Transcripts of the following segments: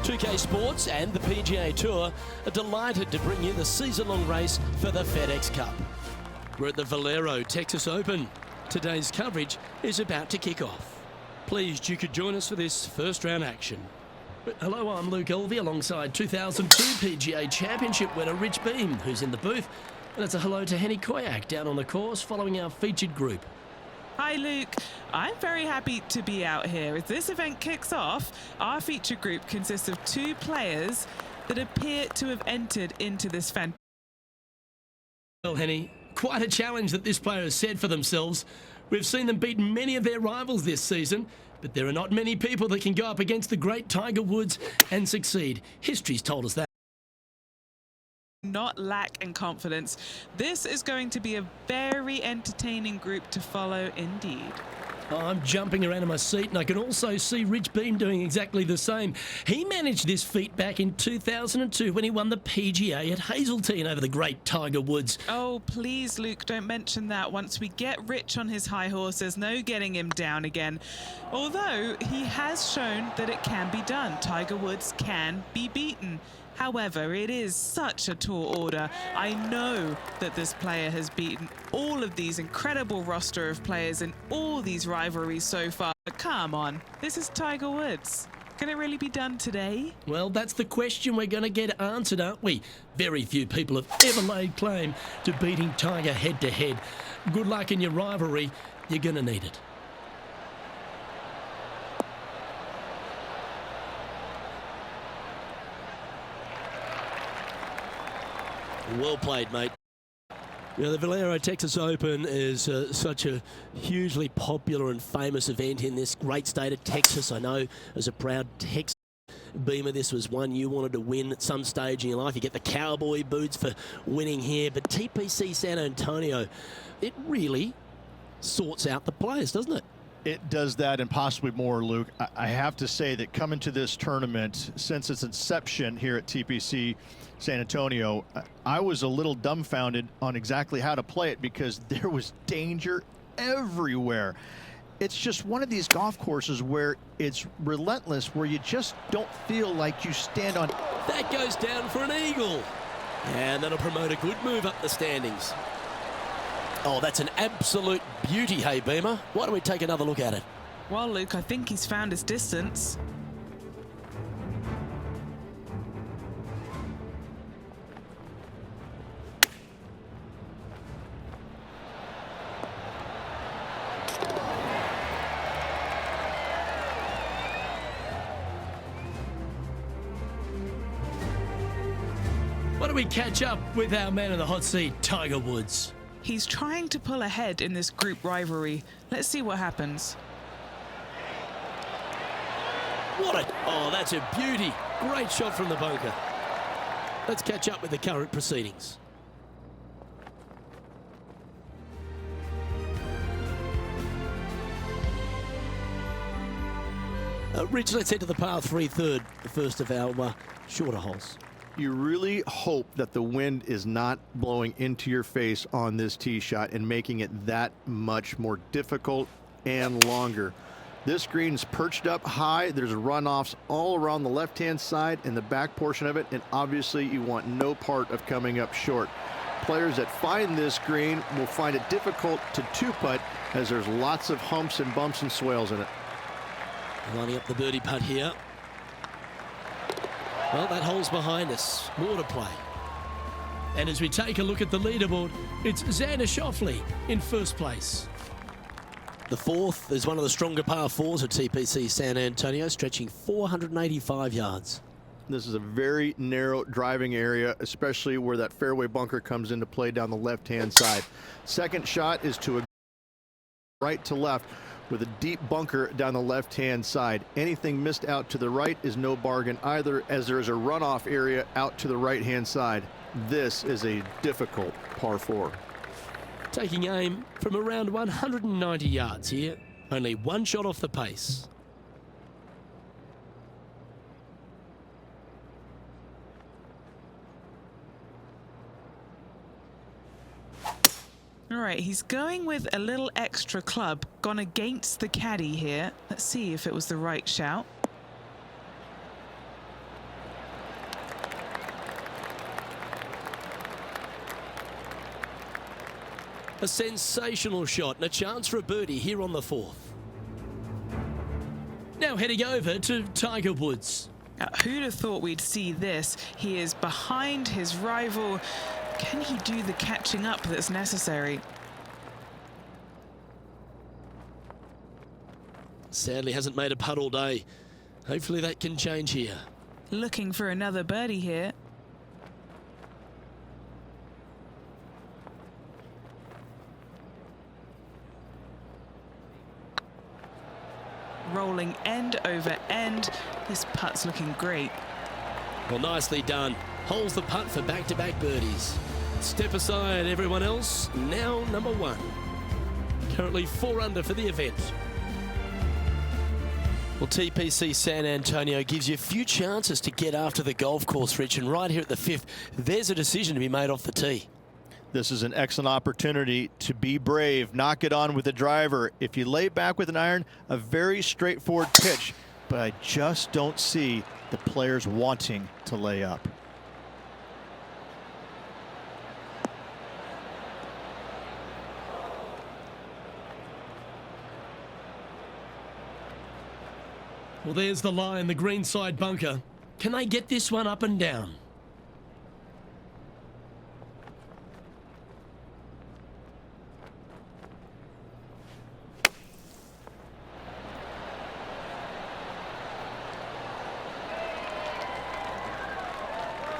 PGA Sports and the PGA Tour are delighted to bring you the season-long race for the FedEx Cup. We're at the Valero Texas Open. Today's coverage is about to kick off. Pleased you could join us for this first round action. Hello, I'm Luke Elvey alongside 2002 PGA Championship winner Rich Beem, who's in the booth. And it's a hello to Henny Koyak down on the course following our featured group. Hi Luke, I'm very happy to be out here. As this event kicks off, our featured group consists of 2 players that appear to have entered into this fantastic. Well, Henny, quite a challenge that this player has set for themselves. We've seen them beat many of their rivals this season, but there are not many people that can go up against the great Tiger Woods and succeed. History's told us that. Not lack in confidence. This is going to be a very entertaining group to follow indeed. I'm jumping around in my seat, and I can also see Rich Beem doing exactly the same. He managed this feat back in 2002 when he won the PGA at Hazeltine over the great Tiger Woods. Oh, please, Luke, don't mention that. Once we get Rich on his high horse, there's no getting him down again. Although he has shown that it can be done. Tiger Woods can be beaten. However, it is such a tall order. I know that this player has beaten all of these incredible roster of players in all these rivalries so far. But come on, this is Tiger Woods. Can it really be done today? Well, that's the question we're going to get answered, aren't we? Very few people have ever laid claim to beating Tiger head-to-head. Good luck in your rivalry. You're going to need it. Well played, mate. You know, the Valero Texas Open is such a hugely popular and famous event in this great state of Texas. I know, as a proud Texas Beamer, this was one you wanted to win at some stage in your life. You get the cowboy boots for winning here, but TPC San Antonio, it really sorts out the players, doesn't it? It does that and possibly more, Luke. I have to say that coming to this tournament, since its inception here at TPC San Antonio, I was a little dumbfounded on exactly how to play it because there was danger everywhere. It's just one of these golf courses where it's relentless, where you just don't feel like you stand on. That goes down for an eagle. And that'll promote a good move up the standings. Oh, that's an absolute beauty, hey, Beamer. Why don't we take another look at it? Well, Luke, I think he's found his distance. Why don't we catch up with our man in the hot seat, Tiger Woods? He's trying to pull ahead in this group rivalry. Let's see what happens. Oh, that's a beauty. Great shot from the bunker. Let's catch up with the current proceedings. Rich, let's head to the par 3 third, the first of our shorter holes. You really hope that the wind is not blowing into your face on this tee shot and making it that much more difficult and longer. This green's perched up high. There's runoffs all around the left-hand side and the back portion of it, and obviously you want no part of coming up short. Players that find this green will find it difficult to two-putt as there's lots of humps and bumps and swales in it. Lining up the birdie putt here. Well, that hole's behind us. More to play. And as we take a look at the leaderboard, it's Xander Schauffele in first place. The fourth is one of the stronger par 4s at TPC San Antonio, stretching 485 yards. This is a very narrow driving area, especially where that fairway bunker comes into play down the left-hand side. Second shot is to a right to left with a deep bunker down the left-hand side. Anything missed out to the right is no bargain either, as there is a runoff area out to the right-hand side. This is a difficult par 4. Taking aim from around 190 yards here. Only one shot off the pace. All right, he's going with a little extra club, gone against the caddy here. Let's see if it was the right shout. A sensational shot and a chance for a birdie here on the 4th. Now heading over to Tiger Woods. Who'd have thought we'd see this? He is behind his rival. Can he do the catching up that's necessary? Sadly hasn't made a putt all day. Hopefully that can change here. Looking for another birdie here. Rolling end over end. This putt's looking great. Well, nicely done. Holds the putt for back-to-back birdies. Step aside, everyone else. Now number 1. Currently 4 under for the event. Well, TPC San Antonio gives you a few chances to get after the golf course, Rich, and right here at the 5th, there's a decision to be made off the tee. This is an excellent opportunity to be brave, knock it on with the driver. If you lay back with an iron, a very straightforward pitch, but I just don't see the players wanting to lay up. Well, there's the line, the green side bunker. Can they get this one up and down?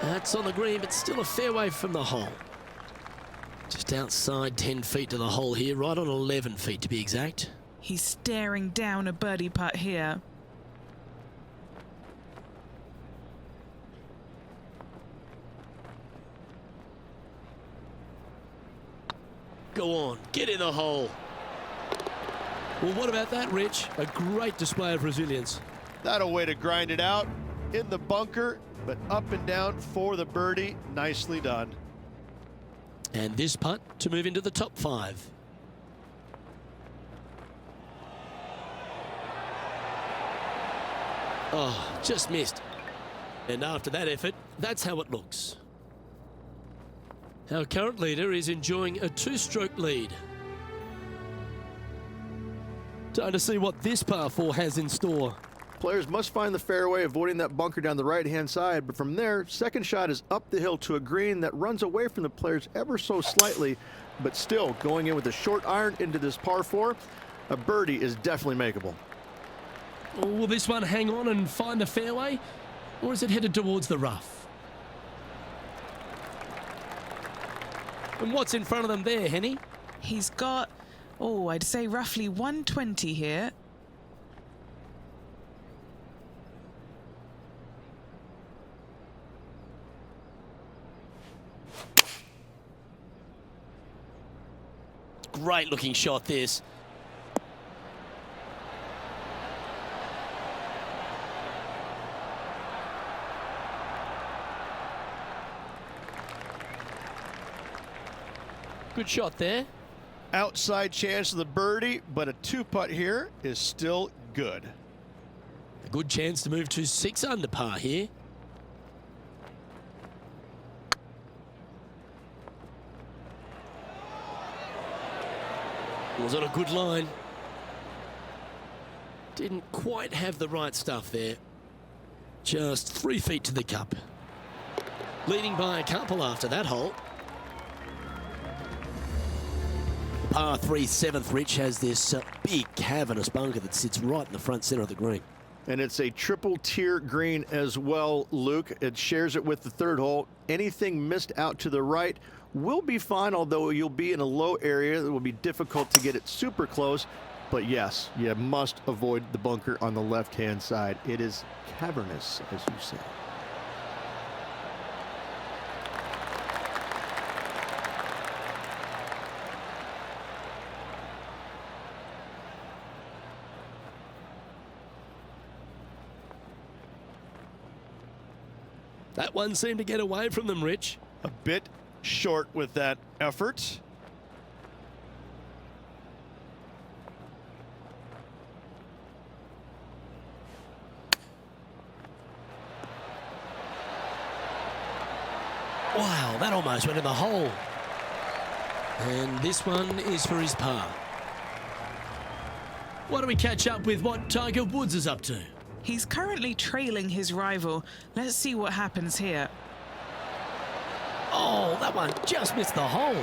That's on the green, but still a fair way from the hole. Just outside 10 feet to the hole here, right on 11 feet to be exact. He's staring down a birdie putt here. Go on, get in the hole. Well, what about that, Rich? A great display of resilience. That a way to grind it out in the bunker, but up and down for the birdie. Nicely done. And this putt to move into the top 5. Oh, just missed. And after that effort, that's how it looks. Our current leader is enjoying a 2-stroke lead. Time to see what this par 4 has in store. Players must find the fairway, avoiding that bunker down the right-hand side, but from there, second shot is up the hill to a green that runs away from the players ever so slightly, but still going in with a short iron into this par 4. A birdie is definitely makeable. Will this one hang on and find the fairway, or is it headed towards the rough? And what's in front of them there, Henny? He's got, oh, I'd say roughly 120 here. Great looking shot, this. Good shot there. Outside chance of the birdie, but a 2-putt here is still good. A good chance to move to 6 under par here. Was on a good line. Didn't quite have the right stuff there. Just 3 feet to the cup. Leading by a couple after that hole. The par 3 7th, Rich, has this big cavernous bunker that sits right in the front centre of the green. And it's a triple tier green as well, Luke. It shares it with the third hole. Anything missed out to the right will be fine, although you'll be in a low area. It will be difficult to get it super close. But yes, you must avoid the bunker on the left-hand side. It is cavernous, as you say. That one seemed to get away from them, Rich. A bit short with that effort. Wow, that almost went in the hole. And this one is for his par. Why don't we catch up with what Tiger Woods is up to? He's currently trailing his rival. Let's see what happens here. Oh, that one just missed the hole.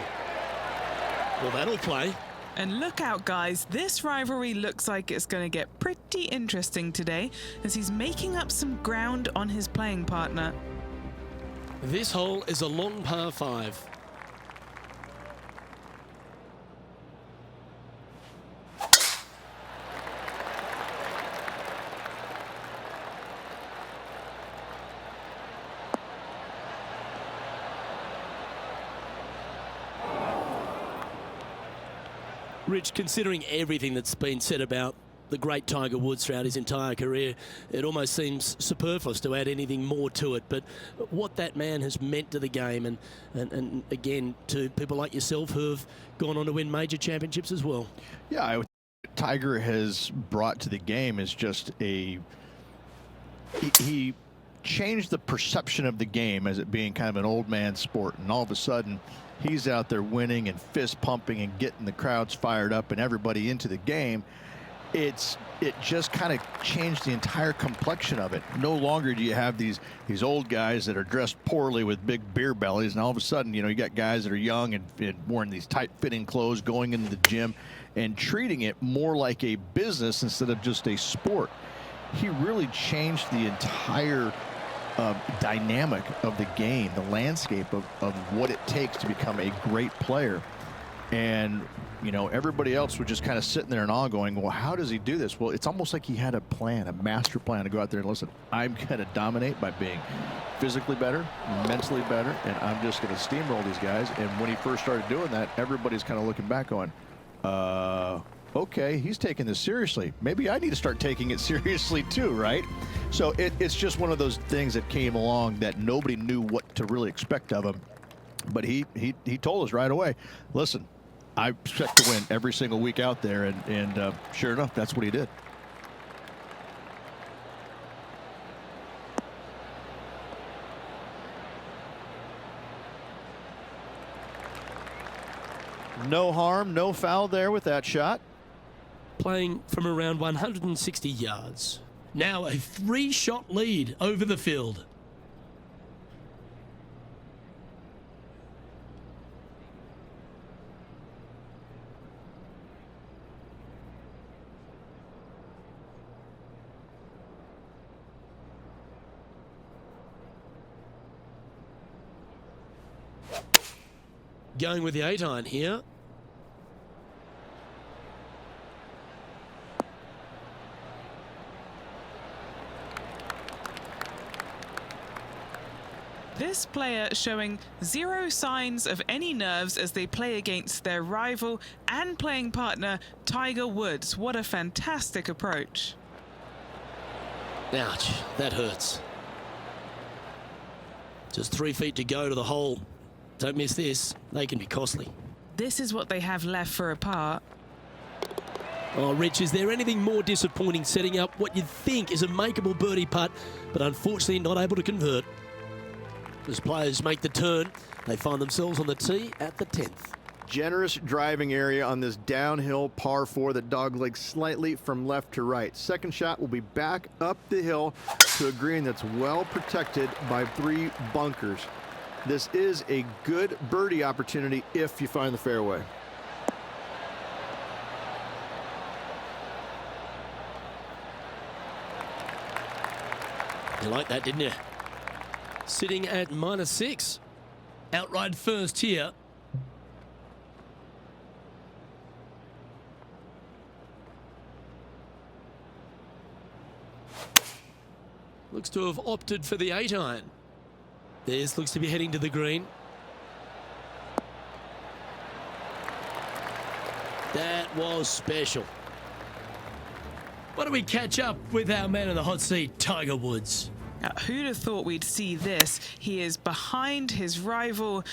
Well, that'll play. And look out, guys. This rivalry looks like it's going to get pretty interesting today as he's making up some ground on his playing partner. This hole is a long par 5. Rich, considering everything that's been said about the great Tiger Woods throughout his entire career, it almost seems superfluous to add anything more to it. But what that man has meant to the game and again, to people like yourself who have gone on to win major championships as well. Yeah, Tiger has brought to the game is just he changed the perception of the game as it being kind of an old man sport, and all of a sudden he's out there winning and fist pumping and getting the crowds fired up and everybody into the game. It just kind of changed the entire complexion of it. No longer do you have these old guys that are dressed poorly with big beer bellies, and all of a sudden, you know, you got guys that are young and wearing these tight-fitting clothes, going into the gym and treating it more like a business instead of just a sport. He really changed the entire dynamic of the game, the landscape of what it takes to become a great player. And, you know, everybody else was just kind of sitting there in awe going, well, how does he do this? Well, it's almost like he had a plan, a master plan to go out there and listen, I'm going to dominate by being physically better, mentally better, and I'm just going to steamroll these guys. And when he first started doing that, everybody's kind of looking back going, okay, he's taking this seriously. Maybe I need to start taking it seriously too, right? So it's just one of those things that came along that nobody knew what to really expect of him. But he told us right away, listen, I expect to win every single week out there, and sure enough, that's what he did. No harm, no foul there with that shot. Playing from around 160 yards. Now a 3-shot lead over the field. Going with the 8-iron here. This player showing zero signs of any nerves as they play against their rival and playing partner, Tiger Woods. What a fantastic approach. Ouch, that hurts. Just 3 feet to go to the hole. Don't miss this. They can be costly. This is what they have left for a par. Oh, Rich, is there anything more disappointing setting up what you'd think is a makeable birdie putt, but unfortunately not able to convert? As players make the turn, they find themselves on the tee at the 10th. Generous driving area on this downhill par 4 that doglegs slightly from left to right. Second shot will be back up the hill to a green that's well protected by 3 bunkers. This is a good birdie opportunity if you find the fairway. You like that, didn't you? Sitting at -6. Outright first here. Looks to have opted for the 8-iron. This looks to be heading to the green. That was special. Why don't we catch up with our man in the hot seat, Tiger Woods? Who'd have thought we'd see this? He is behind his rival.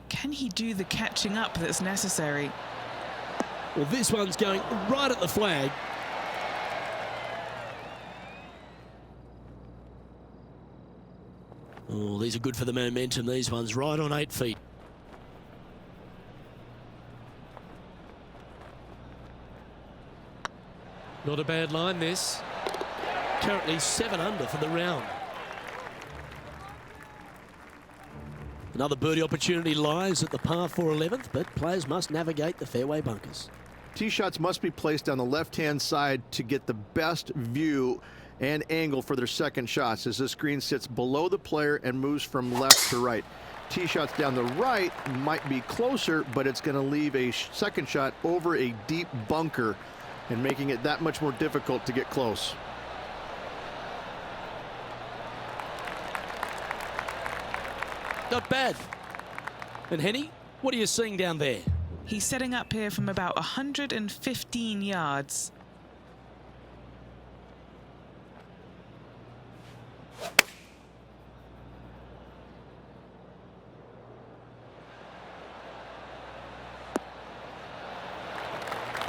Can he do the catching up that's necessary? Well, this one's going right at the flag. Oh, these are good for the momentum, these ones, right on 8 feet. Not a bad line, this. Currently 7 under for the round. Another birdie opportunity lies at the par 4 11th, but players must navigate the fairway bunkers. Tee shots must be placed on the left-hand side to get the best view and angle for their second shots, as this green sits below the player and moves from left to right. Tee shots down the right might be closer, but it's going to leave a second shot over a deep bunker and making it that much more difficult to get close. Not bad. And Henny, what are you seeing down there? He's setting up here from about 115 yards.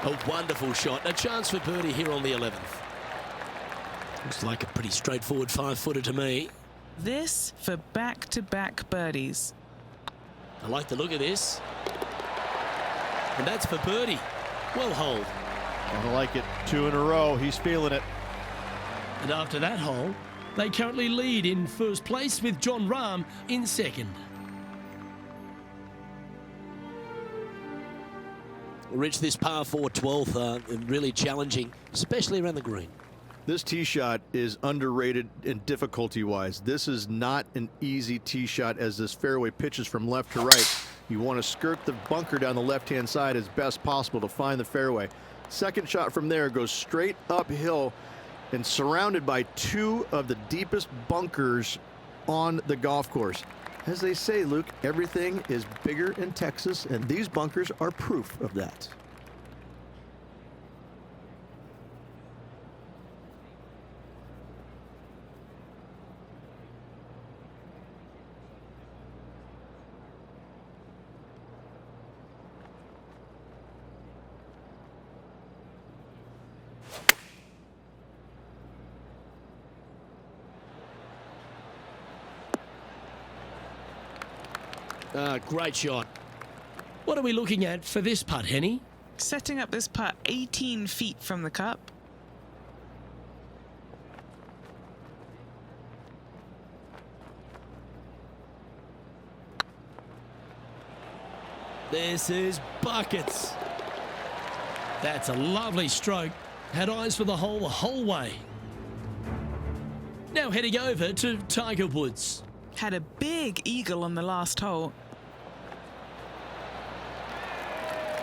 A wonderful shot. A chance for birdie here on the 11th. Looks like a pretty straightforward 5-footer to me. This for back-to-back birdies. I like the look of this. And that's for birdie. Well holed. I like it. 2 in a row. He's feeling it. And after that hole, they currently lead in first place with Jon Rahm in second. Rich, this par 4 12th, really challenging, especially around the green. This tee shot is underrated in difficulty-wise. This is not an easy tee shot, as this fairway pitches from left to right. You want to skirt the bunker down the left-hand side as best possible to find the fairway. Second shot from there goes straight uphill and surrounded by 2 of the deepest bunkers on the golf course. As they say, Luke, everything is bigger in Texas, and these bunkers are proof of that. Great shot. What are we looking at for this putt, Henny? Setting up this putt 18 feet from the cup. This is buckets. That's a lovely stroke. Had eyes for the whole way. Now heading over to Tiger Woods. Had a big eagle on the last hole.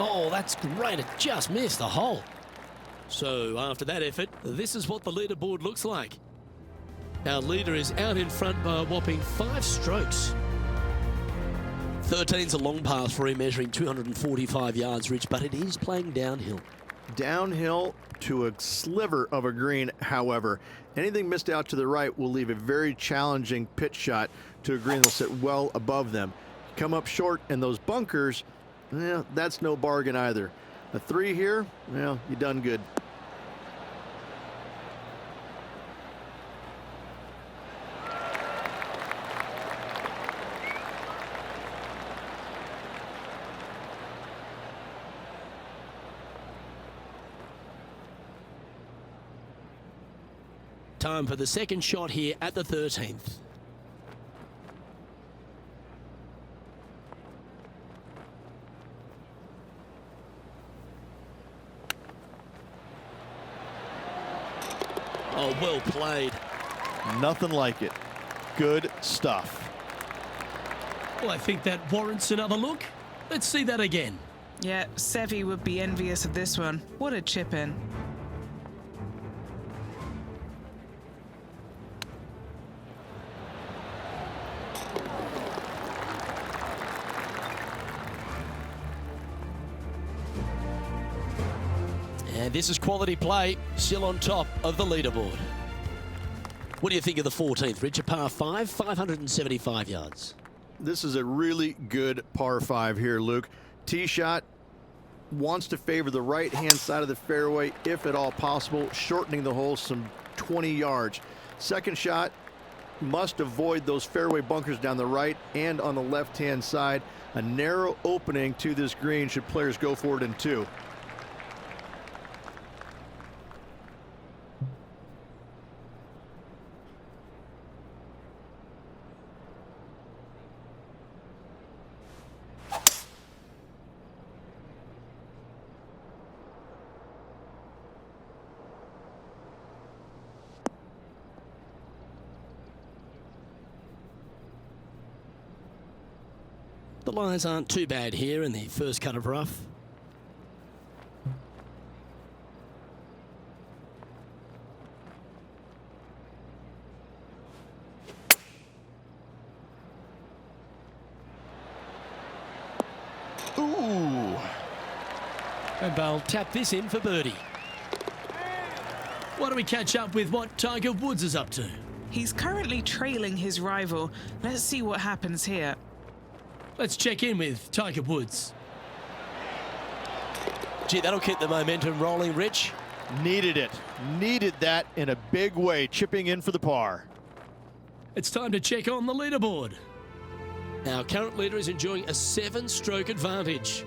Oh, that's great. It just missed the hole. So after that effort, this is what the leaderboard looks like. Our leader is out in front by a whopping 5 strokes. 13's a long par 3, measuring 245 yards, Rich, but it is playing downhill. Downhill to a sliver of a green, however. Anything missed out to the right will leave a very challenging pitch shot to a green that'll sit well above them. Come up short in those bunkers, that's no bargain either. A 3 here, well, you done good. Time for the second shot here at the 13th. Oh, well played. Nothing like it. Good stuff. Well, I think that warrants another look. Let's see that again. Yeah, Seve would be envious of this one. What a chip in. And this is quality play, still on top of the leaderboard. What do you think of the 14th, Rich? A par 5, 575 yards. This is a really good par 5 here, Luke. Tee shot wants to favor the right-hand side of the fairway, if at all possible, shortening the hole some 20 yards. Second shot must avoid those fairway bunkers down the right and on the left-hand side. A narrow opening to this green should players go for it in 2. The lies aren't too bad here in the first cut of rough. Ooh. And they'll tap this in for birdie. Why don't we catch up with what Tiger Woods is up to? He's currently trailing his rival. Let's see what happens here. Let's check in with Tiger Woods. Gee, that'll keep the momentum rolling, Rich. Needed it. Needed that in a big way, chipping in for the par. It's time to check on the leaderboard. Our current leader is enjoying a 7-stroke advantage.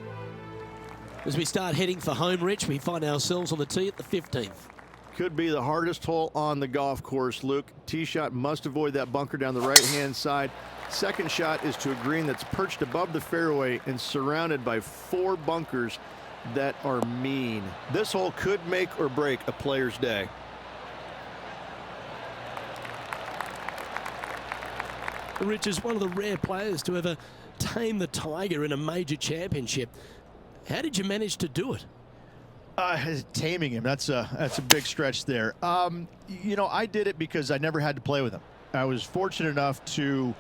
As we start heading for home, Rich, we find ourselves on the tee at the 15th. Could be the hardest hole on the golf course, Luke. Tee shot must avoid that bunker down the right-hand side. Second shot is to a green that's perched above the fairway and surrounded by 4 bunkers that are mean. This hole could make or break a player's day. Rich is one of the rare players to ever tame the Tiger in a major championship. How did you manage to do it? Taming him, that's a big stretch there. You know, I did it because I never had to play with him. I was fortunate enough to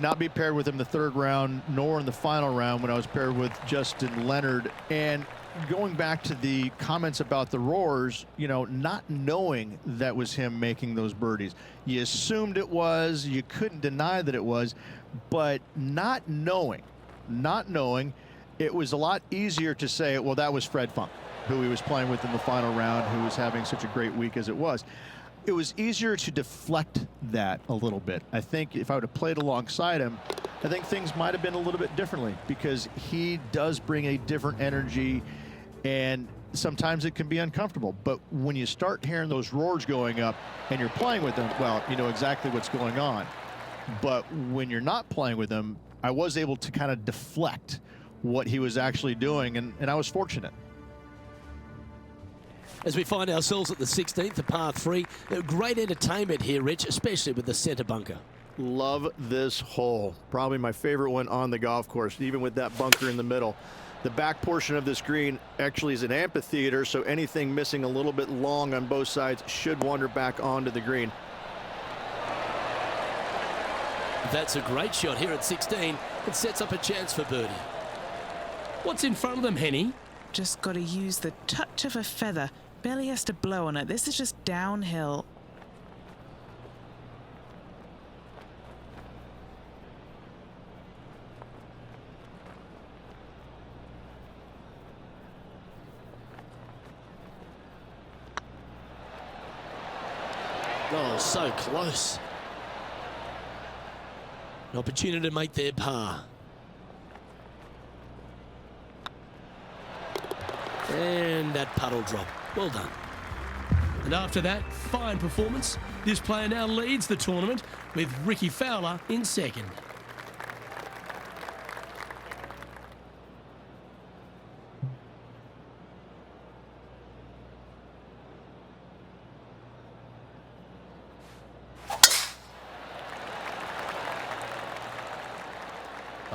not be paired with him the 3rd round, nor in the final round when I was paired with Justin Leonard. And going back to the comments about the roars, you know, not knowing that was him making those birdies. You assumed it was, you couldn't deny that it was, but not knowing, it was a lot easier to say, well, that was Fred Funk, who he was playing with in the final round, who was having such a great week as it was. It was easier to deflect that a little bit. I think if I would have played alongside him, I think things might have been a little bit differently, because he does bring a different energy, and sometimes it can be uncomfortable. But when you start hearing those roars going up and you're playing with them, well, you know exactly what's going on. But when you're not playing with him, I was able to kind of deflect what he was actually doing, and I was fortunate. As we find ourselves at the 16th, the par 3, great entertainment here, Rich, especially with the center bunker. Love this hole. Probably my favorite one on the golf course, even with that bunker in the middle. The back portion of this green actually is an amphitheater, so anything missing a little bit long on both sides should wander back onto the green. That's a great shot here at 16. It sets up a chance for birdie. What's in front of them, Henny? Just got to use the touch of a feather. Barely has to blow on it. This is just downhill. Oh, so close. An opportunity to make their par. And that puddle drop. Well done. And after that fine performance, this player now leads the tournament with Ricky Fowler in second.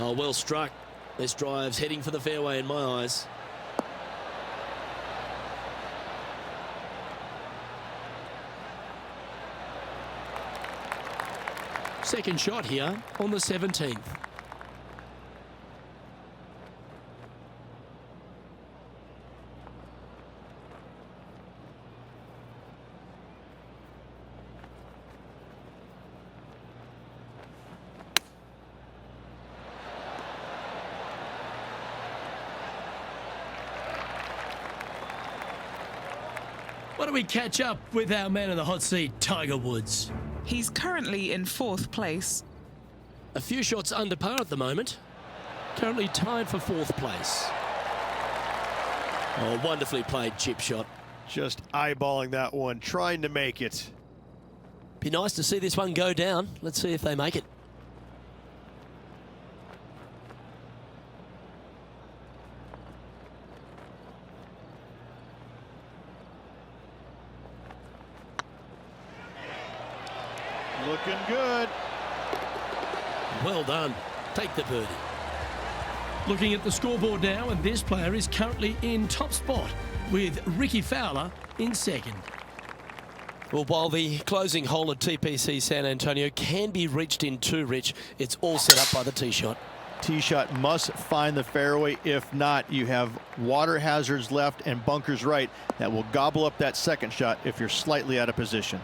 Oh, well struck. This drive's heading for the fairway in my eyes. Second shot here on the 17th. Why don't we catch up with our man in the hot seat, Tiger Woods? He's currently in 4th place. A few shots under par at the moment. Currently tied for 4th place. Oh, wonderfully played chip shot. Just eyeballing that one, trying to make it. Be nice to see this one go down. Let's see if they make it. Looking good. Well done. Take the birdie. Looking at the scoreboard now, and this player is currently in top spot with Ricky Fowler in second. Well, while the closing hole at TPC San Antonio can be reached in 2, Rich, it's all set up by the tee shot. Tee shot must find the fairway. If not, you have water hazards left and bunkers right that will gobble up that second shot if you're slightly out of position.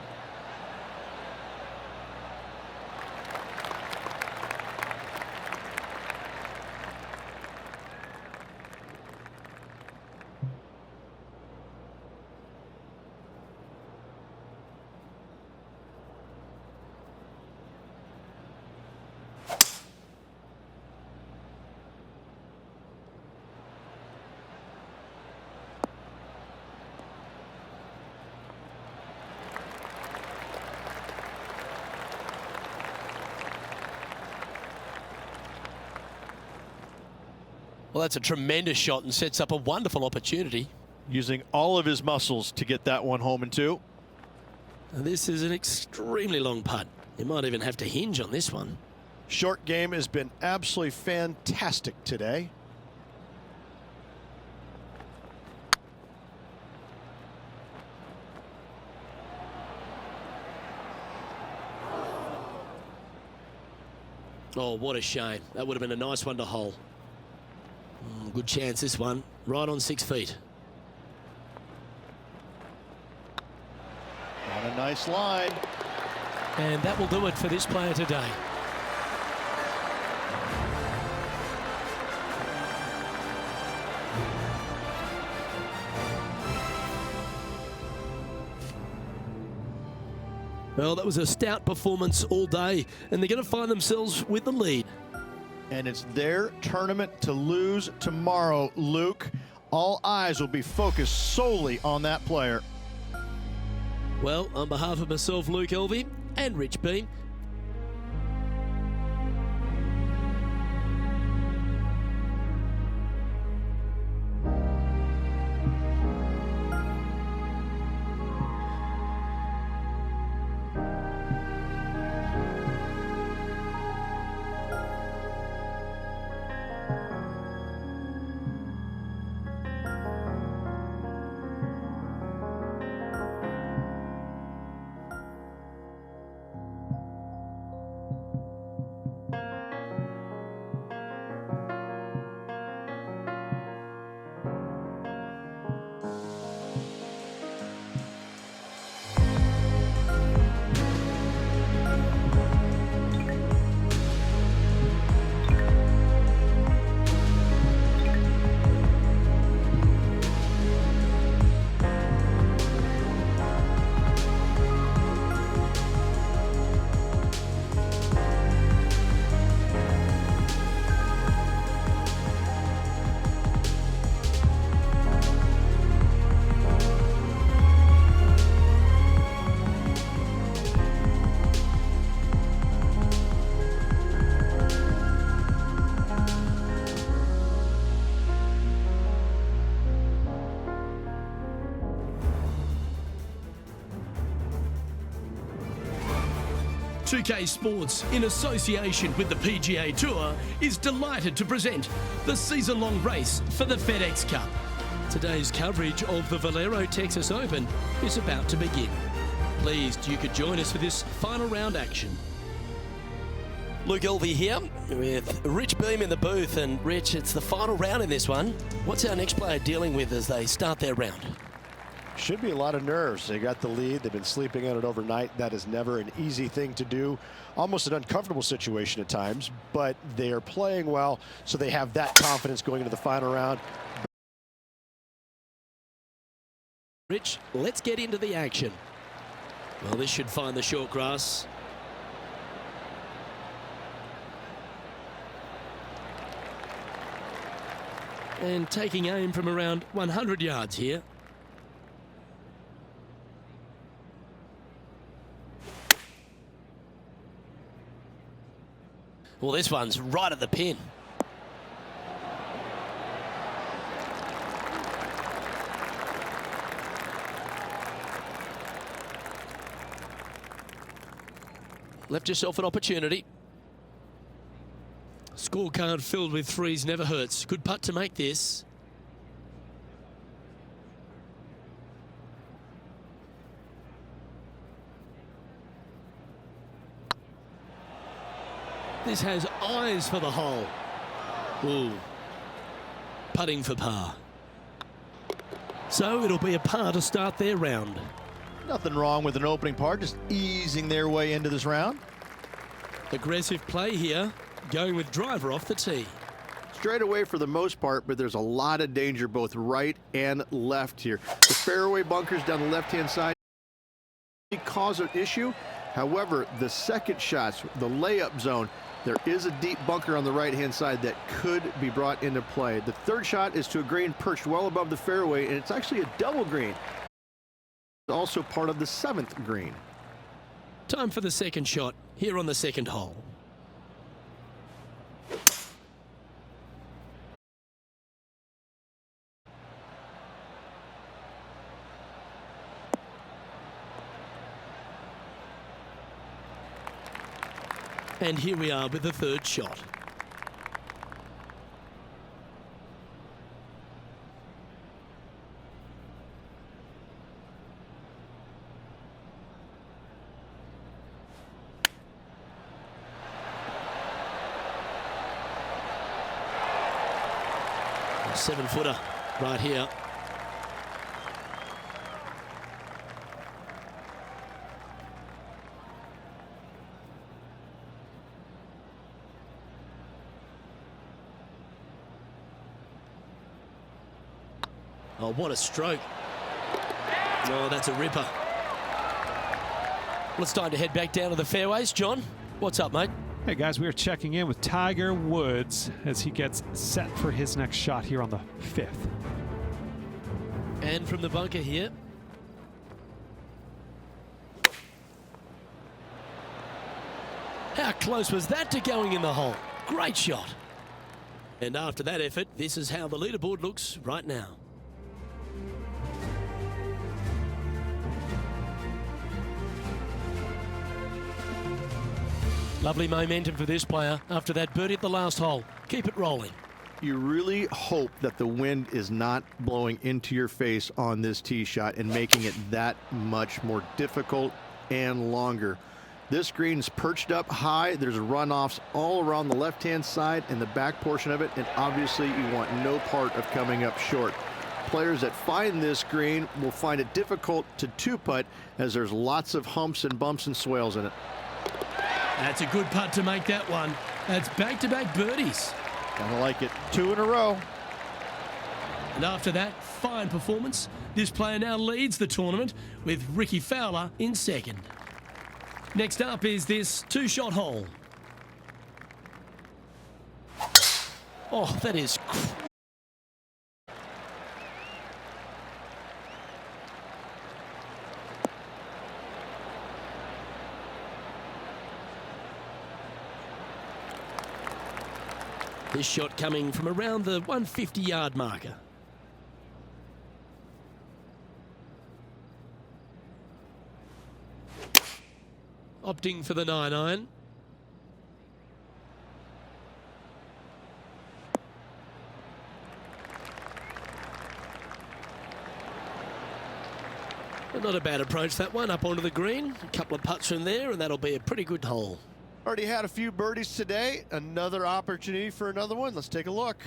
Well, that's a tremendous shot and sets up a wonderful opportunity. Using all of his muscles to get that one home in 2. And this is an extremely long putt. You might even have to hinge on this one. Short game has been absolutely fantastic today. Oh, what a shame. That would have been a nice one to hole. Good chance this one. Right on 6 feet. On a nice line. And that will do it for this player today. Well, that was a stout performance all day, and they're going to find themselves with the lead. And it's their tournament to lose tomorrow, Luke. All eyes will be focused solely on that player. Well, on behalf of myself, Luke Elvey, and Rich Beam, 2K Sports, in association with the PGA Tour, is delighted to present the season-long race for the FedEx Cup. Today's coverage of the Valero Texas Open is about to begin. Pleased you could join us for this final round action. Luke Elvey here with Rich Beam in the booth. And Rich, it's the final round in this one. What's our next player dealing with as they start their round? Should be a lot of nerves. They got the lead. They've been sleeping on it overnight. That is never an easy thing to do. Almost an uncomfortable situation at times, but they are playing well, so they have that confidence going into the final round. Rich, let's get into the action. Well, this should find the short grass. And taking aim from around 100 yards here. Well, this one's right at the pin. Left yourself an opportunity. Scorecard filled with threes never hurts. Good putt to make this. This has eyes for the hole. Ooh. Putting for par. So it'll be a par to start their round. Nothing wrong with an opening part, just easing their way into this round. Aggressive play here, going with driver off the tee. Straight away for the most part, but there's a lot of danger both right and left here. The fairway bunkers down the left-hand side cause an issue. However, the second shots, the layup zone, there is a deep bunker on the right-hand side that could be brought into play. The third shot is to a green perched well above the fairway, and it's actually a double green. Also part of the 7th green. Time for the second shot here on the second hole. And here we are with the third shot. A 7-footer right here. Oh, what a stroke. Oh, that's a ripper. Well, it's time to head back down to the fairways. John, what's up, mate? Hey guys, we are checking in with Tiger Woods as he gets set for his next shot here on the 5th. And from the bunker here. How close was that to going in the hole? Great shot. And after that effort, this is how the leaderboard looks right now. Lovely momentum for this player after that birdie at the last hole. Keep it rolling. You really hope that the wind is not blowing into your face on this tee shot and making it that much more difficult and longer. This green's perched up high. There's runoffs all around the left-hand side and the back portion of it, and obviously you want no part of coming up short. Players that find this green will find it difficult to two-putt as there's lots of humps and bumps and swales in it. That's a good putt to make that one. That's back-to-back birdies. Kinda like it. 2 in a row. And after that fine performance, this player now leads the tournament with Ricky Fowler in second. Next up is this 2-shot hole. Oh, that is... This shot coming from around the 150-yard marker. opting for the 9-iron. Not a bad approach, that one, up onto the green. A couple of putts from there, and that'll be a pretty good hole. Already had a few birdies today. Another opportunity for another one. Let's take a look.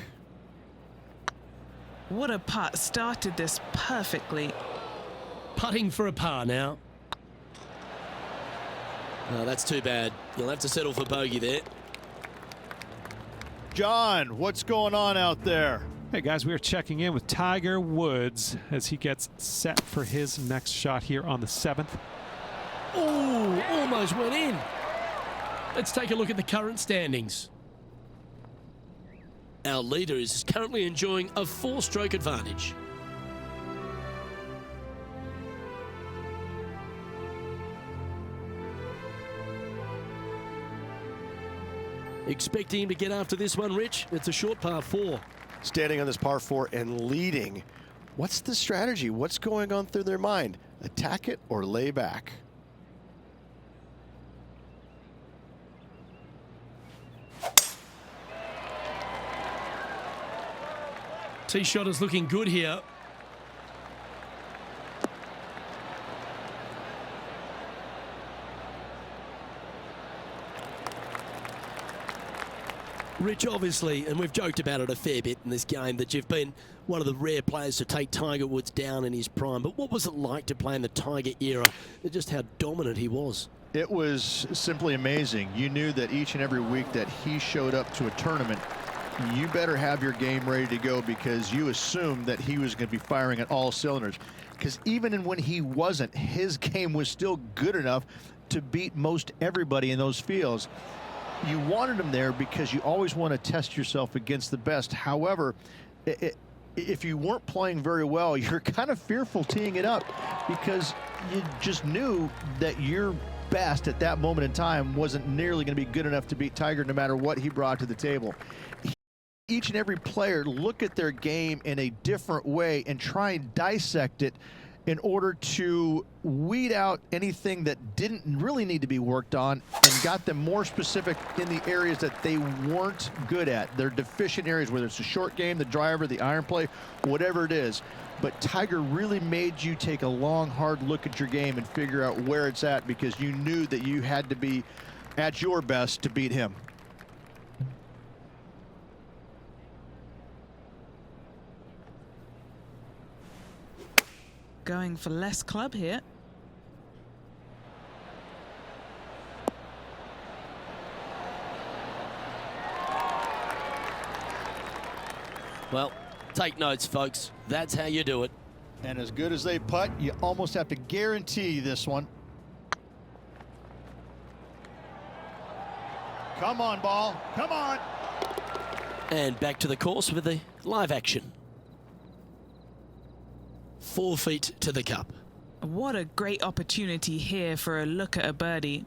What a putt. Started this perfectly. Putting for a par now. No, that's too bad. You'll have to settle for bogey there. John, what's going on out there? Hey guys, we are checking in with Tiger Woods as he gets set for his next shot here on the 7th. Oh, almost went in. Let's take a look at the current standings. Our leader is currently enjoying a 4-stroke advantage. Expecting him to get after this one, Rich. It's a short par 4. Standing on this par 4 and leading. What's the strategy? What's going on through their mind? Attack it or lay back? Tee shot is looking good here. Rich, obviously, and we've joked about it a fair bit in this game, that you've been one of the rare players to take Tiger Woods down in his prime. But what was it like to play in the Tiger era and just how dominant he was? It was simply amazing. You knew that each and every week that he showed up to a tournament, you better have your game ready to go, because you assumed that he was going to be firing at all cylinders. Because even when he wasn't, his game was still good enough to beat most everybody in those fields. You wanted him there because you always want to test yourself against the best. However, if you weren't playing very well, you're kind of fearful teeing it up, because you just knew that your best at that moment in time wasn't nearly going to be good enough to beat Tiger, no matter what he brought to the table. Each and every player look at their game in a different way and try and dissect it in order to weed out anything that didn't really need to be worked on, and got them more specific in the areas that they weren't good at, their deficient areas, whether it's the short game, the driver, the iron play, whatever it is. But Tiger really made you take a long, hard look at your game and figure out where it's at, because you knew that you had to be at your best to beat him. Going for less club here. Well, take notes, folks. That's how you do it. And as good as they putt, you almost have to guarantee this one. Come on, ball. Come on. And back to the course with the live action. 4 feet to the cup. What a great opportunity here for a look at a birdie.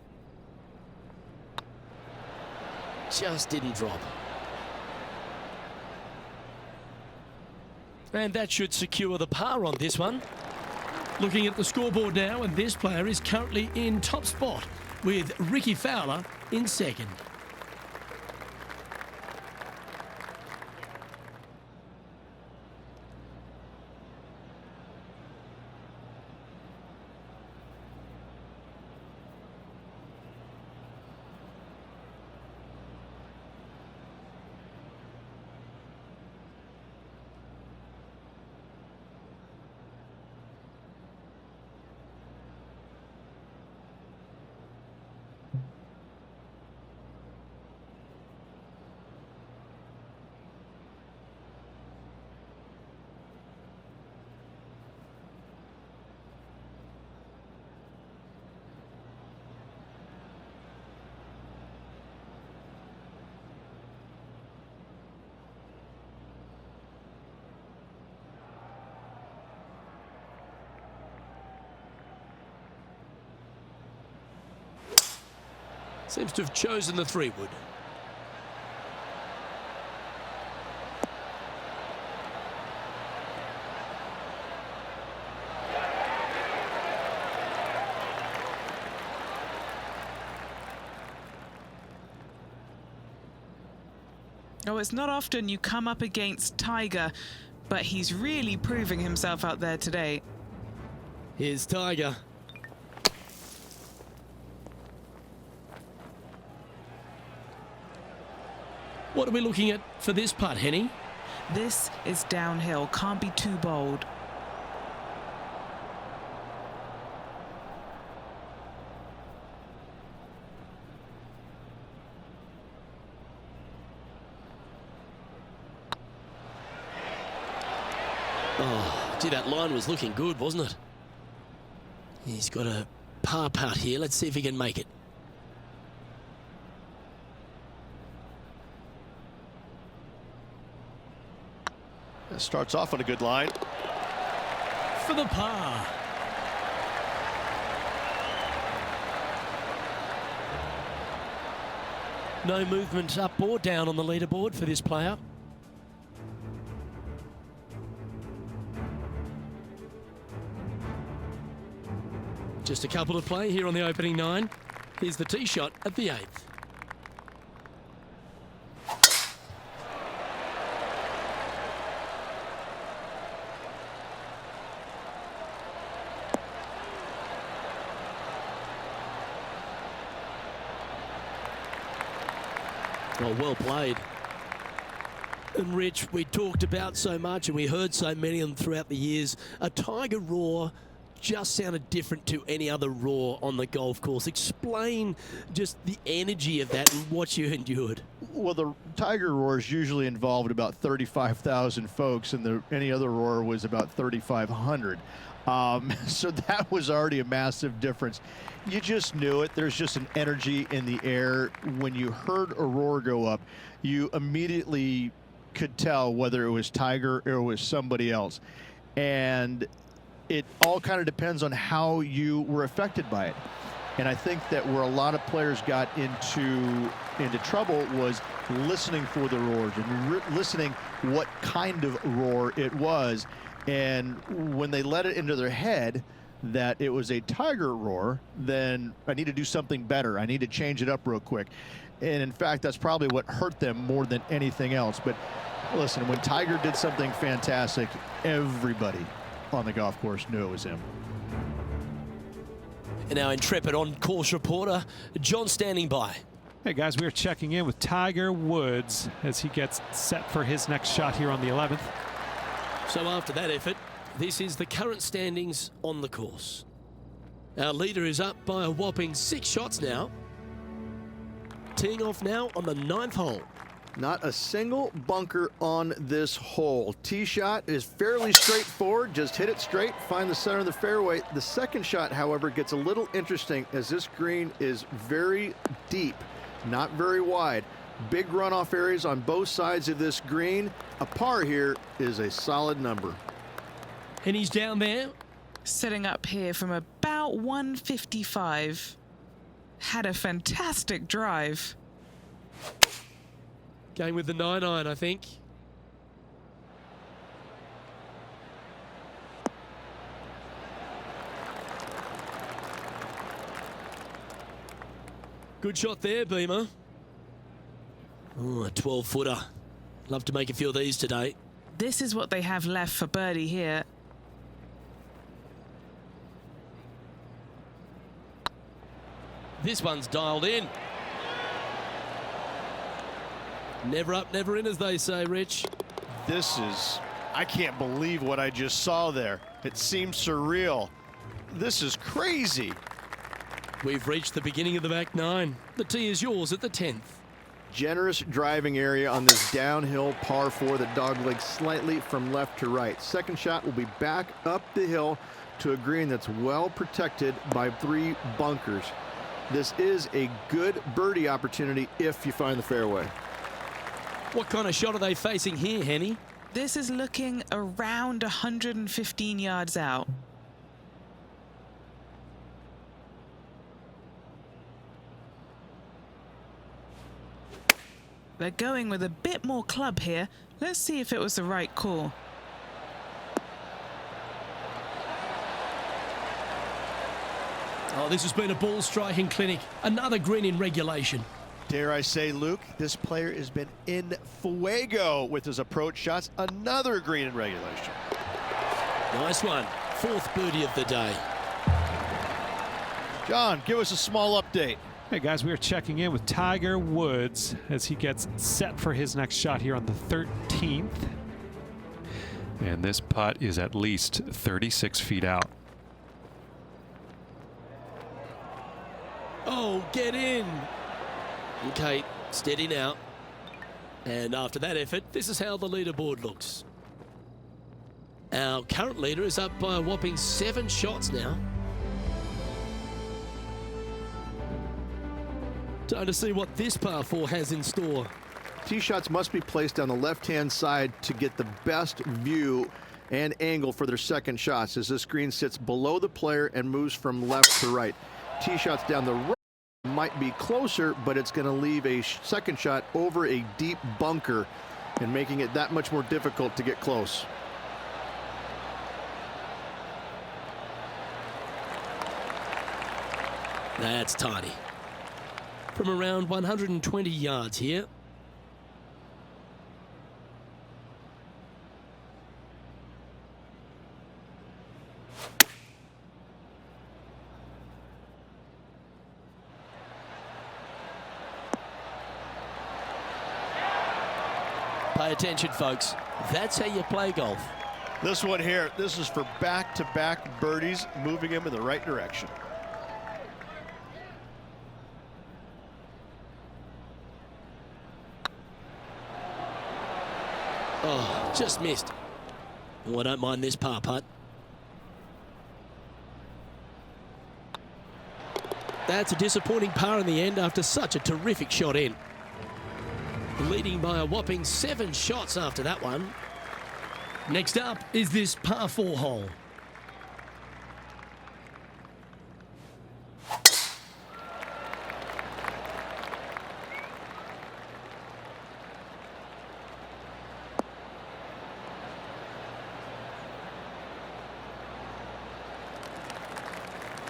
Just didn't drop. And that should secure the par on this one. Looking at the scoreboard now, and this player is currently in top spot with Ricky Fowler in second. Seems to have chosen the 3-wood. Oh, it's not often you come up against Tiger, but he's really proving himself out there today. Here's Tiger. What are we looking at for this putt, Henny? This is downhill, can't be too bold. Oh, gee, that line was looking good, wasn't it? He's got a par putt here. Let's see if he can make it. Starts off on a good line. For the par. No movement up or down on the leaderboard for this player. Just a couple to play here on the opening 9. Here's the tee shot at the 8th. Oh, well played. And Rich, we talked about so much and we heard so many of them throughout the years. A Tiger roar just sounded different to any other roar on the golf course. Explain just the energy of that and what you endured. Well, the Tiger roars usually involved about 35,000 folks, and any other roar was about 3,500. So that was already a massive difference. You just knew it. There's just an energy in the air. When you heard a roar go up, you immediately could tell whether it was Tiger or it was somebody else. And it all kind of depends on how you were affected by it. And I think that where a lot of players got into trouble was listening for the roars and listening what kind of roar it was. And when they let it into their head that it was a Tiger roar, then I need to do something better. I need to change it up real quick. And in fact, that's probably what hurt them more than anything else. But listen, when Tiger did something fantastic, everybody on the golf course knew it was him. And our intrepid on-course reporter, John, standing by. Hey guys, we are checking in with Tiger Woods as he gets set for his next shot here on the 11th. So after that effort, this is the current standings on the course. Our leader is up by a whopping 6 shots now. Teeing off now on the 9th hole. Not a single bunker on this hole. Tee shot is fairly straightforward. Just hit it straight, find the center of the fairway. The second shot, however, gets a little interesting as this green is very deep, not very wide. Big runoff areas on both sides of this green. A par here is a solid number. And he's down there. Setting up here from about 155. Had a fantastic drive. Going with the 9-iron, I think. Good shot there, Beamer. Oh, a 12-footer. Love to make a few of these today. This is what they have left for birdie here. This one's dialed in. Never up, never in, as they say, Rich. This is, I can't believe what I just saw there. It seems surreal. This is crazy. We've reached the beginning of the back 9. The tee is yours at the 10th. Generous driving area on this downhill par 4 that doglegs slightly from left to right. Second shot will be back up the hill to a green that's well protected by 3 bunkers. This is a good birdie opportunity if you find the fairway. What kind of shot are they facing here, Henny? This is looking around 115 yards out. They're going with a bit more club here. Let's see if it was the right call. Oh, this has been a ball striking clinic. Another green in regulation. Dare I say, Luke, this player has been in fuego with his approach shots. Another green in regulation. Nice one. Fourth birdie of the day. John, give us a small update. Hey guys, we are checking in with Tiger Woods as he gets set for his next shot here on the 13th. And this putt is at least 36 feet out. Oh, get in. Okay, steady now. And after that effort, this is how the leaderboard looks. Our current leader is up by a whopping 7 shots now. Time to see what this par 4 has in store. Tee shots must be placed on the left-hand side to get the best view and angle for their second shots, as this green sits below the player and moves from left to right. Tee shots down the right might be closer, but it's going to leave a second shot over a deep bunker and making it that much more difficult to get close. That's tiny. From around 120 yards here. Pay attention, folks. That's how you play golf. This one here, this is for back-to-back birdies, moving him in the right direction. Oh, just missed. Oh, I don't mind this par putt. That's a disappointing par in the end after such a terrific shot in. Leading by a whopping 7 shots after that one. Next up is this par 4 hole.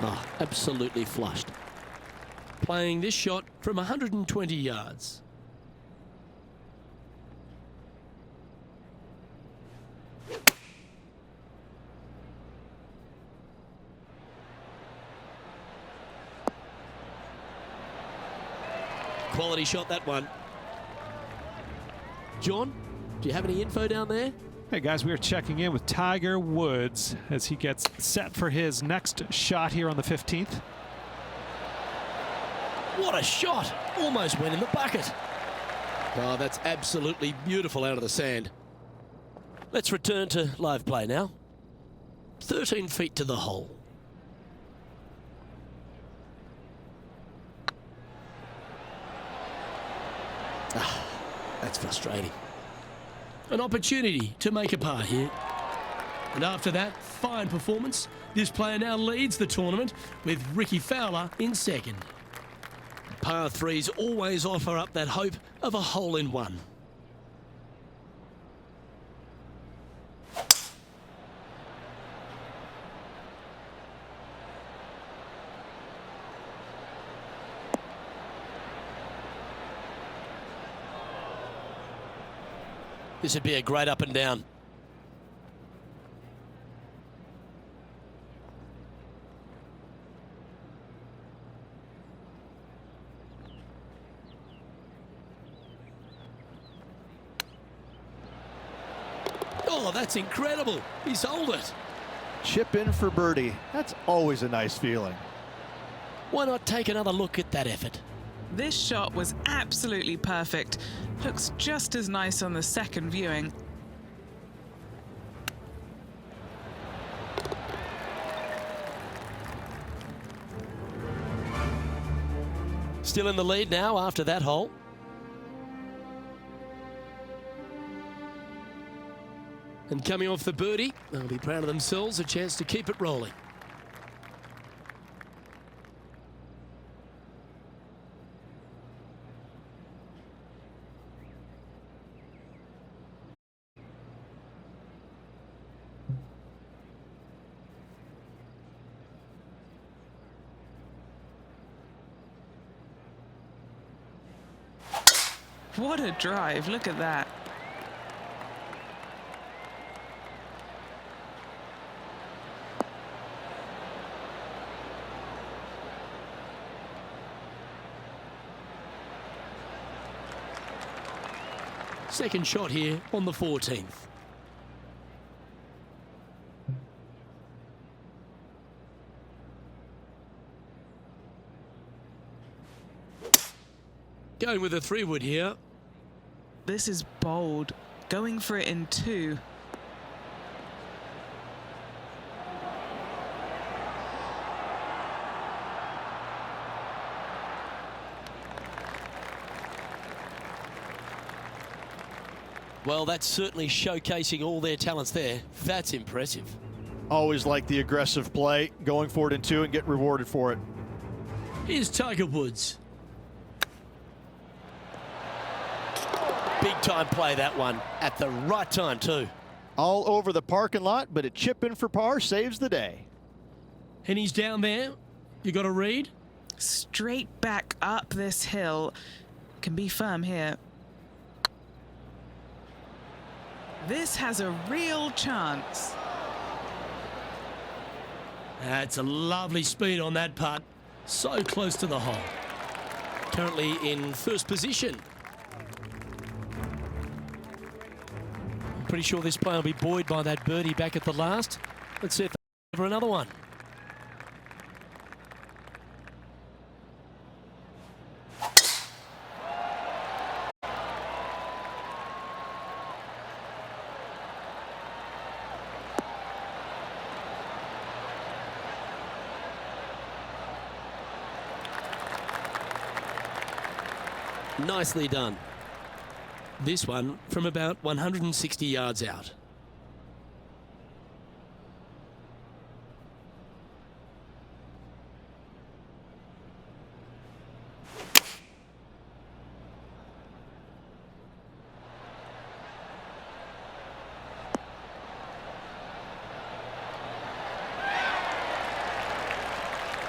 Oh, absolutely flushed. Playing this shot from 120 yards. Quality shot, that one. John, do you have any info down there? Hey guys, we are checking in with Tiger Woods as he gets set for his next shot here on the 15th. What a shot! Almost went in the bucket. Oh, that's absolutely beautiful out of the sand. Let's return to live play now. 13 feet to the hole. Ah, that's frustrating. An opportunity to make a par here. And after that fine performance, this player now leads the tournament with Ricky Fowler in second. Par 3s always offer up that hope of a hole-in-one. This would be a great up and down. Oh, that's incredible. He sold it. Chip in for birdie. That's always a nice feeling. Why not take another look at that effort? This shot was absolutely perfect. Looks just as nice on the second viewing. Still in the lead now after that hole. And coming off the birdie, they'll be proud of themselves, a chance to keep it rolling. What a drive. Look at that. Second shot here on the 14th. Going with a 3-wood here. This is bold. Going for it in 2. Well, that's certainly showcasing all their talents there. That's impressive. Always like the aggressive play, going for it in 2 and get rewarded for it. Here's Tiger Woods. Big time play, that one, at the right time too. All over the parking lot, but a chip in for par saves the day. And he's down there. You got a read? Straight back up this hill. Can be firm here. This has a real chance. That's a lovely speed on that putt. So close to the hole. Currently in first position. I'm pretty sure this player will be buoyed by that birdie back at the last. Let's see if they have another one. Nicely done. This one from about 160 yards out.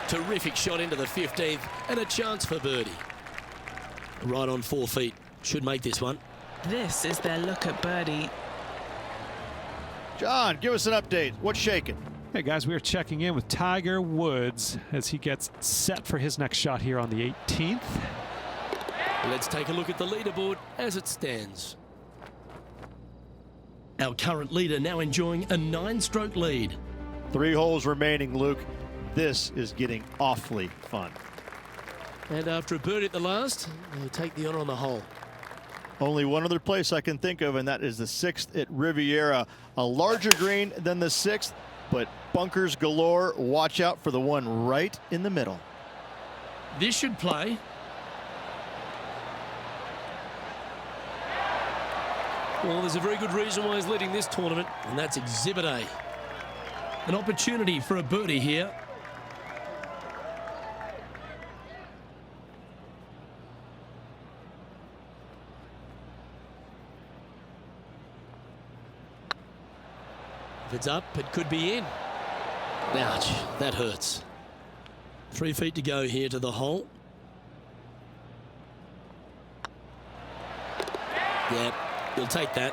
Terrific shot into the 15th and a chance for birdie. Right on 4 feet. Should make this one. This is their look at birdie. John, give us an update. What's shaking? Hey guys, we are checking in with Tiger Woods as he gets set for his next shot here on the 18th. Let's take a look at the leaderboard as it stands. Our current leader now enjoying a 9-stroke lead. 3 holes remaining, Luke. This is getting awfully fun. And after a birdie at the last, they'll take the honor on the hole. Only one other place I can think of, and that is the 6th at Riviera. A larger green than the 6th, but bunkers galore. Watch out for the one right in the middle. This should play. Well, there's a very good reason why he's leading this tournament, and that's Exhibit A. An opportunity for a birdie here. If it's up, it could be in. Ouch, that hurts. 3 feet to go here to the hole. Yep, you'll take that.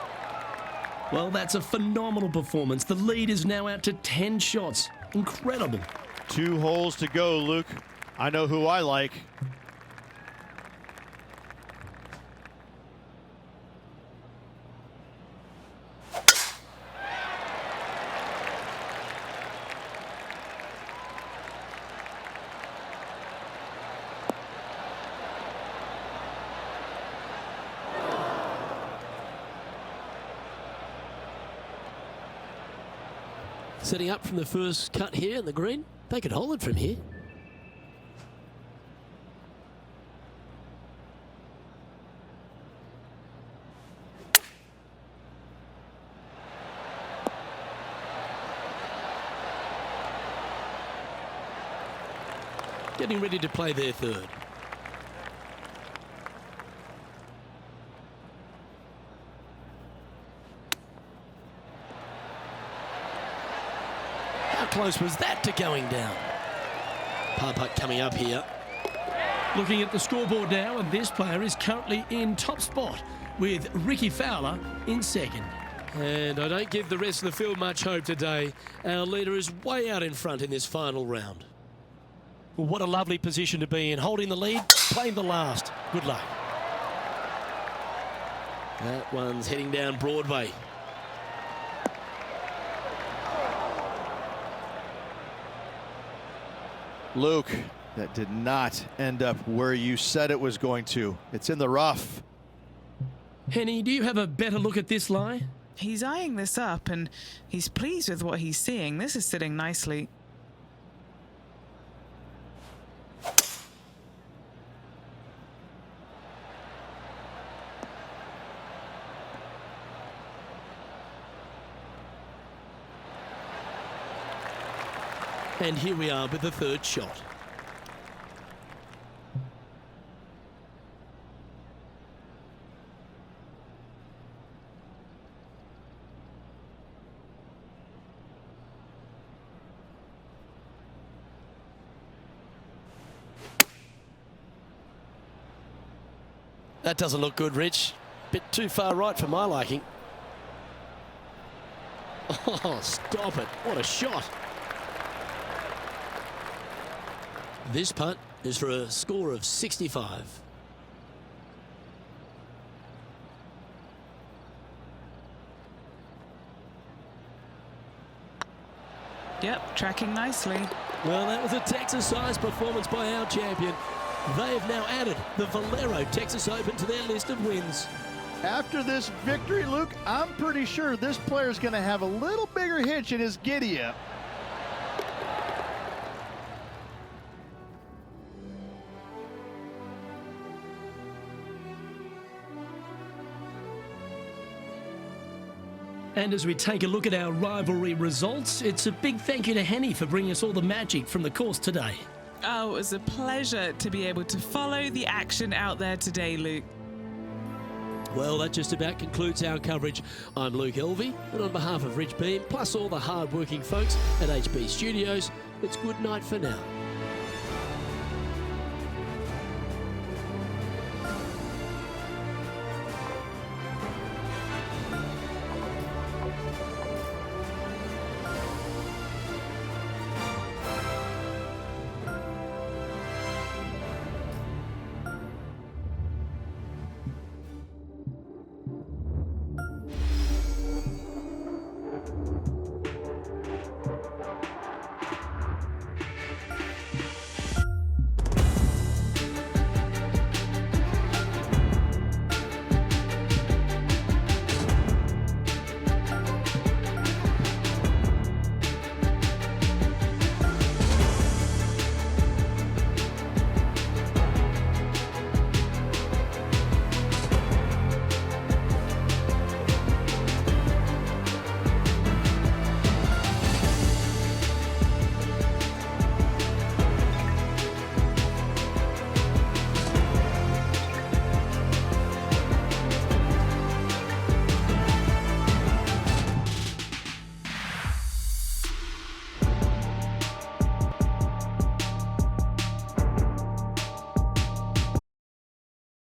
Well, that's a phenomenal performance. The lead is now out to 10 shots. Incredible. 2 holes to go, Luke. I know who I like. Setting up from the first cut here in the green. They could hold it from here. Getting ready to play their third. How close was that to going down? Par putt coming up here. Looking at the scoreboard now, and this player is currently in top spot with Ricky Fowler in second. And I don't give the rest of the field much hope today. Our leader is way out in front in this final round. Well, what a lovely position to be in, holding the lead, playing the last. Good luck. That one's heading down Broadway. Luke, that did not end up where you said it was going to. It's in the rough. Henny, do you have a better look at this lie? He's eyeing this up, and he's pleased with what he's seeing. This is sitting nicely. And here we are with the third shot. That doesn't look good, Rich. Bit too far right for my liking. Oh, stop it. What a shot. This putt is for a score of 65. Yep, tracking nicely. Well, that was a Texas-sized performance by our champion. They have now added the Valero Texas Open to their list of wins. After this victory, Luke, I'm pretty sure this player's going to have a little bigger hitch in his giddy-up. And as we take a look at our rivalry results, it's a big thank you to Henny for bringing us all the magic from the course today. Oh, it was a pleasure to be able to follow the action out there today, Luke. Well, that just about concludes our coverage. I'm Luke Elvey, and on behalf of Rich Beam, plus all the hard-working folks at HB Studios, it's good night for now.